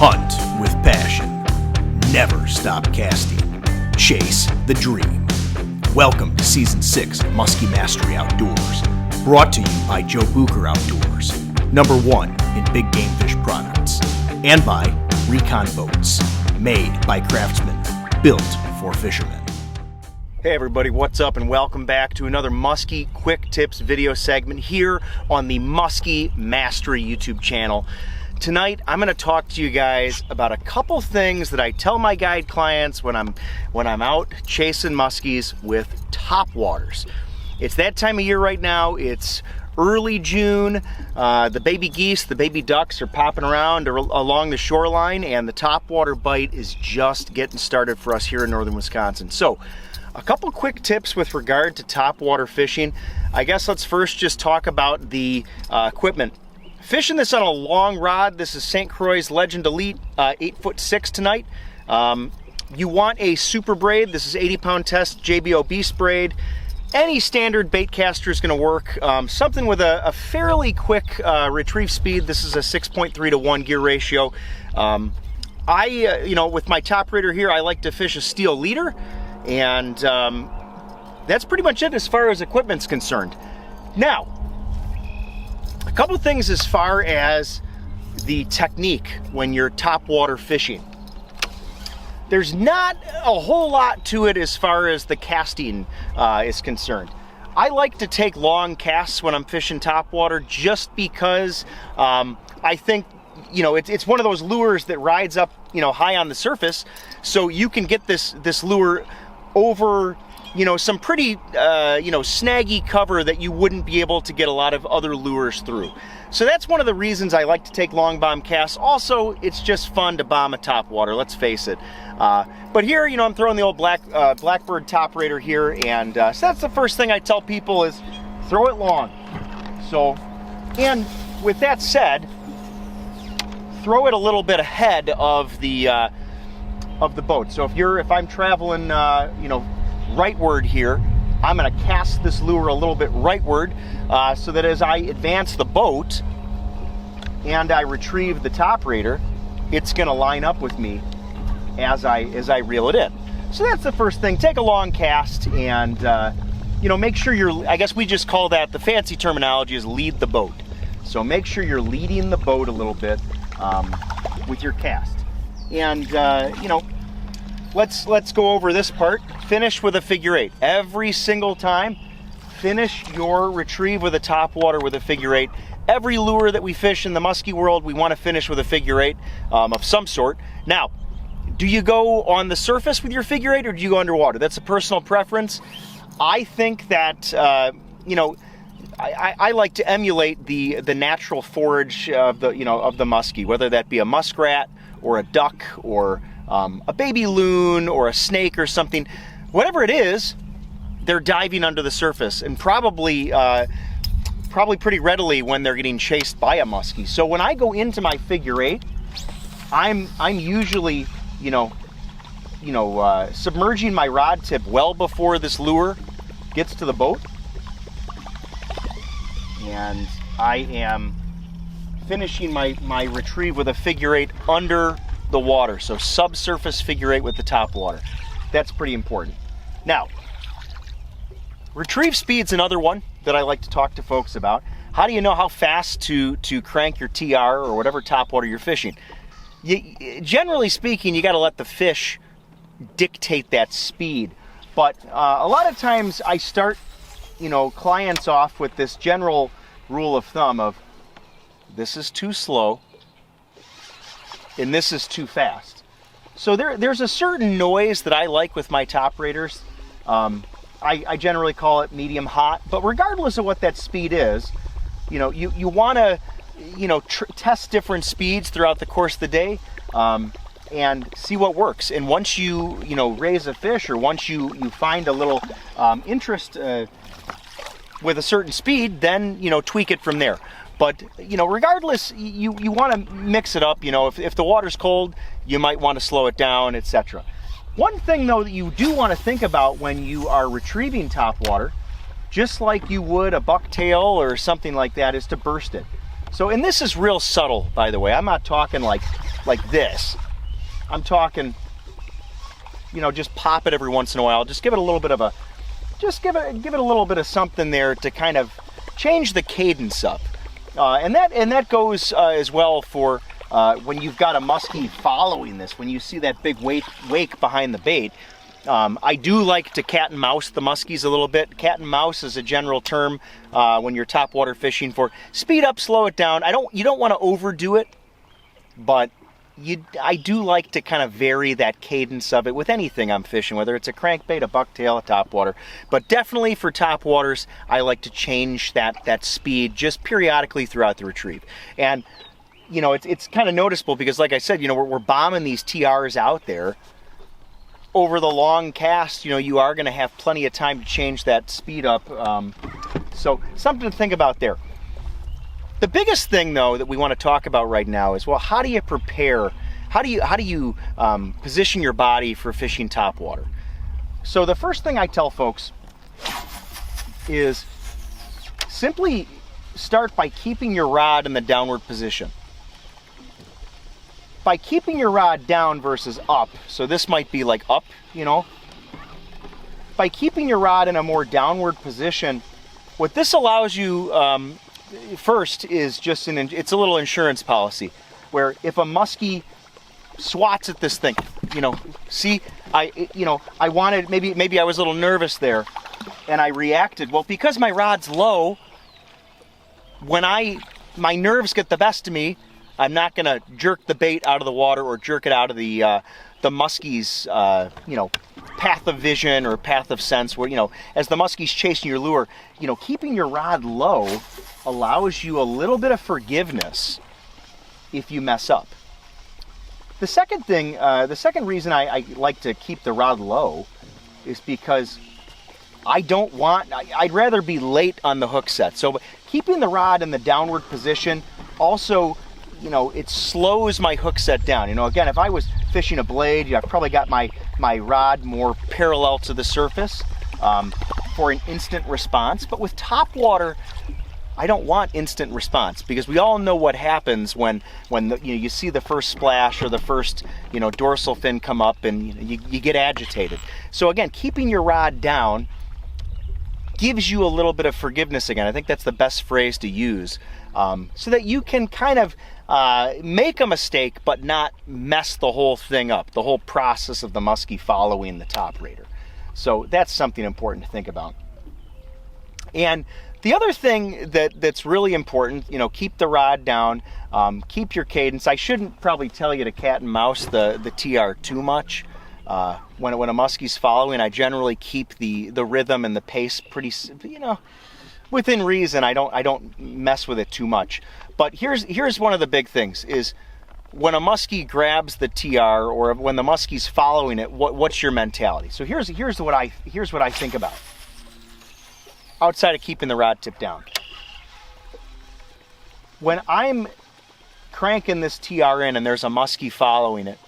Hunt with passion. Never stop casting. Chase the dream. Welcome to Season 6 of Musky Mastery Outdoors. Brought to you by Bucher Outdoors, #1 in big game fish products. And by Recon Boats, made by craftsmen, built for fishermen. Hey everybody, what's up and welcome back to another Musky Quick Tips video segment here on the Musky Mastery YouTube channel. Tonight, I'm going to talk to you guys about a couple things that I tell my guide clients when I'm out chasing muskies with top waters. It's that time of year right now. It's early June. The baby geese, the baby ducks are popping around along the shoreline, and the top water bite is just getting started for us here in northern Wisconsin. So, a couple quick tips with regard to top water fishing. I guess let's first just talk about the equipment. Fishing this on a long rod. This is St. Croix Legend Elite 8'6" tonight. You want a super braid. This is 80-pound test JBO Beast braid. Any standard bait caster is going to work. Something with a fairly quick retrieve speed. This is a 6.3 to 1 gear ratio. With my top raider here, I like to fish a steel leader, and that's pretty much it as far as equipment's concerned. Now, a couple things as far as the technique when you're top water fishing. There's not a whole lot to it as far as the casting is concerned. I like to take long casts when I'm fishing top water just because I think, it's one of those lures that rides up, high on the surface, so you can get this lure over some pretty, snaggy cover that you wouldn't be able to get a lot of other lures through. So that's one of the reasons I like to take long bomb casts. Also, it's just fun to bomb a top water, let's face it. But here, I'm throwing the old Blackbird top raider here, and so that's the first thing I tell people is throw it long. So, and with that said, throw it a little bit ahead of the boat. So if I'm traveling, rightward here, I'm going to cast this lure a little bit rightward so that as I advance the boat and I retrieve the top raider, it's going to line up with me as I reel it in. So that's the first thing. Take a long cast and make sure I guess we just call that, the fancy terminology is lead the boat. So make sure you're leading the boat a little bit with your cast. And let's go over this part. Finish with a figure 8. Every single time, finish your retrieve with a top water with a figure 8. Every lure that we fish in the musky world, we want to finish with a figure 8 of some sort. Now, do you go on the surface with your figure 8 or do you go underwater? That's a personal preference. I think that, I like to emulate the natural forage of the muskie, whether that be a muskrat or a duck or a baby loon or a snake or something. Whatever it is, they're diving under the surface, and probably pretty readily when they're getting chased by a muskie. So when I go into my figure 8, I'm usually submerging my rod tip well before this lure gets to the boat, and I am finishing my retrieve with a figure 8 under the water. So subsurface figure 8 with the top water. That's pretty important. Now, retrieve speed's another one that I like to talk to folks about. How do you know how fast to crank your TR or whatever top water you're fishing? Generally speaking, you got to let the fish dictate that speed. But a lot of times I start, clients off with this general rule of thumb of this is too slow and this is too fast. So there's a certain noise that I like with my top raiders. I generally call it medium hot, but regardless of what that speed is, you want to test different speeds throughout the course of the day and see what works. And once you raise a fish, or once you find a little interest with a certain speed, then tweak it from there. But regardless, you want to mix it up. If the water's cold, you might want to slow it down, etc. One thing though that you do want to think about when you are retrieving top water, just like you would a bucktail or something like that, is to burst it. So, and this is real subtle, by the way. I'm not talking like this. I'm talking, you know, just pop it every once in a while. Just give it a little bit of a, just give it a little bit of something there to kind of change the cadence up. And that goes as well for when you've got a muskie following this. When you see that big wake behind the bait, I do like to cat and mouse the muskies a little bit. Cat and mouse is a general term when you're topwater fishing for speed up, slow it down. You don't want to overdo it, but I do like to kind of vary that cadence of it with anything I'm fishing, whether it's a crankbait, a bucktail, a topwater. But definitely for topwaters, I like to change that speed just periodically throughout the retrieve. And you know, it's kind of noticeable because, like I said, you know, we're bombing these TRs out there. Over the long cast, you know, you are going to have plenty of time to change that speed up. So something to think about there. The biggest thing, though, that we want to talk about right now is, well, how do you prepare? How do you position your body for fishing topwater? So the first thing I tell folks is simply start by keeping your rod in the downward position. By keeping your rod down versus up, so this might be like up, you know. By keeping your rod in a more downward position, what this allows you first is just it's a little insurance policy, where if a muskie swats at this thing, you know, see, I wanted, maybe I was a little nervous there, and I reacted. Well, because my rod's low, when my nerves get the best of me, I'm not going to jerk the bait out of the water or jerk it out of the muskie's, you know, path of vision or path of sense, where, you know, as the muskie's chasing your lure, you know, keeping your rod low allows you a little bit of forgiveness if you mess up. The second thing, the second reason I like to keep the rod low is because I'd rather be late on the hook set. So keeping the rod in the downward position also, you know, it slows my hook set down. You know, again, if I was fishing a blade, you know, I've probably got my rod more parallel to the surface for an instant response. But with topwater, I don't want instant response, because we all know what happens when you see the first splash or the first, you know, dorsal fin come up, and you get agitated. So again, keeping your rod down gives you a little bit of forgiveness again. I think that's the best phrase to use, so that you can kind of make a mistake but not mess the whole thing up, the whole process of the muskie following the top raider. So that's something important to think about. And the other thing that's really important, you know, keep the rod down, keep your cadence. I shouldn't probably tell you to cat and mouse the TR too much. When a muskie's following, I generally keep the rhythm and the pace pretty, you know, within reason. I don't mess with it too much. But here's one of the big things is when a muskie grabs the TR, or when the muskie's following it, what's your mentality? So here's what I think about, outside of keeping the rod tip down. When I'm cranking this TR in and there's a muskie following it,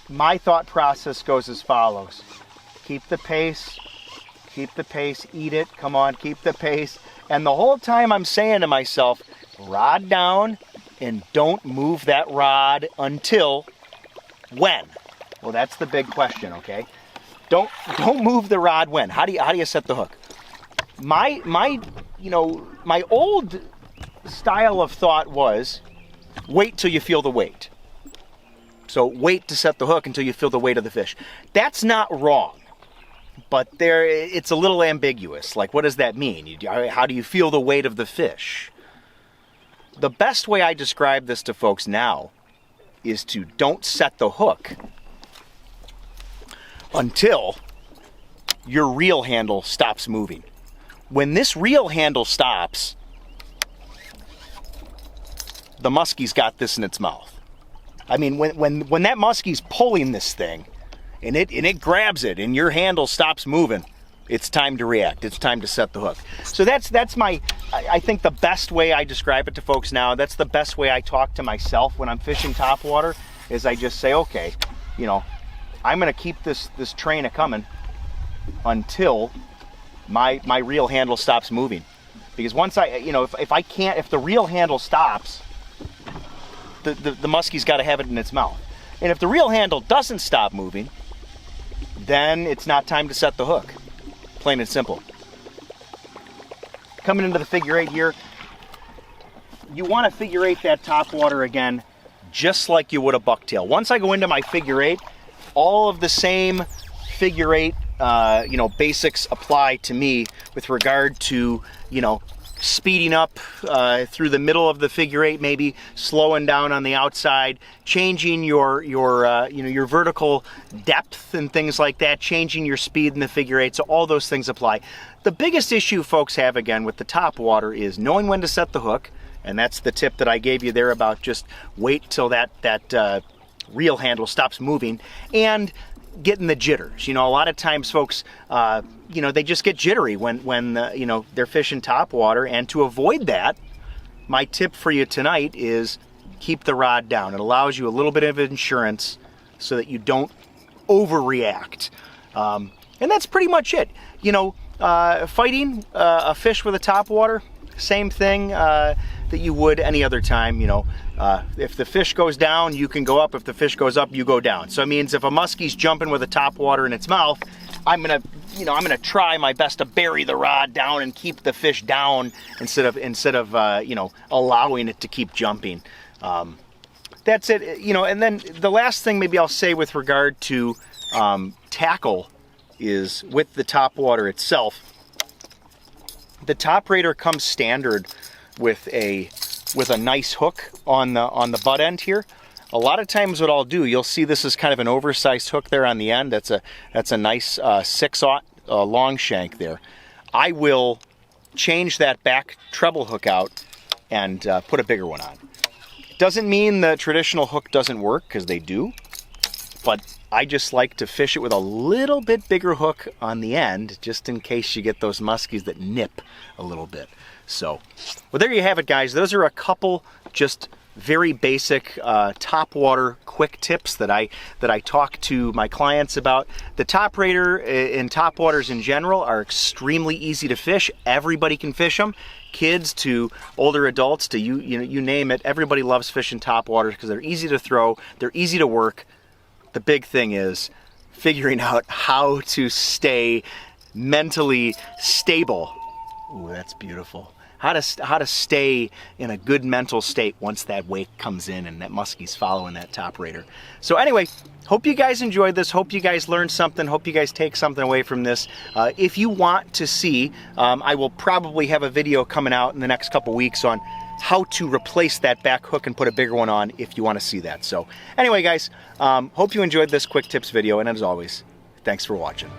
my thought process goes as follows: keep the pace, eat it, come on, keep the pace. And the whole time I'm saying to myself, rod down, and don't move that rod until when? Well, that's the big question, okay? Don't move the rod when. How do you set the hook? My old style of thought was wait till you feel the weight. So wait to set the hook until you feel the weight of the fish. That's not wrong, but it's a little ambiguous. Like, what does that mean? How do you feel the weight of the fish? The best way I describe this to folks now is to don't set the hook until your reel handle stops moving. When this reel handle stops, the muskie's got this in its mouth. I mean, when that muskie's pulling this thing, and it grabs it, and your handle stops moving, it's time to react. It's time to set the hook. So that's I think the best way I describe it to folks now. That's the best way I talk to myself when I'm fishing topwater, is I just say, okay, you know, I'm gonna keep this train a coming until my reel handle stops moving. Because once I, you know, if the reel handle stops, the muskie's got to have it in its mouth. And if the reel handle doesn't stop moving, then it's not time to set the hook. Plain and simple. Coming into the figure 8 here, you want to figure 8 that top water again, just like you would a bucktail. Once I go into my figure 8, all of the same figure 8 you know, basics apply to me with regard to, you know, speeding up through the middle of the figure 8, maybe slowing down on the outside, changing your you know, your vertical depth and things like that, changing your speed in the figure 8. So all those things apply. The biggest issue folks have again with the top water is knowing when to set the hook, and that's the tip that I gave you there about just wait till that reel handle stops moving, and getting the jitters. You know, a lot of times folks, you know, they just get jittery when you know, they're fishing top water, and to avoid that, my tip for you tonight is keep the rod down. It allows you a little bit of insurance so that you don't overreact. And that's pretty much it. You know, fighting a fish with a top water, same thing that you would any other time. You know, if the fish goes down, you can go up. If the fish goes up, you go down. So it means if a muskie's jumping with a top water in its mouth, I'm gonna try my best to bury the rod down and keep the fish down instead of you know, allowing it to keep jumping. That's it. You know, and then the last thing maybe I'll say with regard to tackle is with the top water itself. The Top Raider comes standard with a nice hook on the butt end here. A lot of times what I'll do, you'll see this is kind of an oversized hook there on the end. That's a nice 6/0 long shank there. I will change that back treble hook out and put a bigger one on. Doesn't mean the traditional hook doesn't work, because they do, but I just like to fish it with a little bit bigger hook on the end, just in case you get those muskies that nip a little bit. So, well, there you have it, guys. Those are a couple just very basic top water quick tips that I talk to my clients about. The Top Raider and top waters in general are extremely easy to fish. Everybody can fish them. Kids to older adults to you name it. Everybody loves fishing top waters because they're easy to throw, they're easy to work. The big thing is figuring out how to stay mentally stable. Ooh, that's beautiful. How to stay in a good mental state once that wake comes in and that muskie's following that Top Raider. So anyway, hope you guys enjoyed this. Hope you guys learned something. Hope you guys take something away from this. If you want to see, I will probably have a video coming out in the next couple weeks on how to replace that back hook and put a bigger one on if you want to see that. So anyway, guys, hope you enjoyed this quick tips video, and as always, thanks for watching.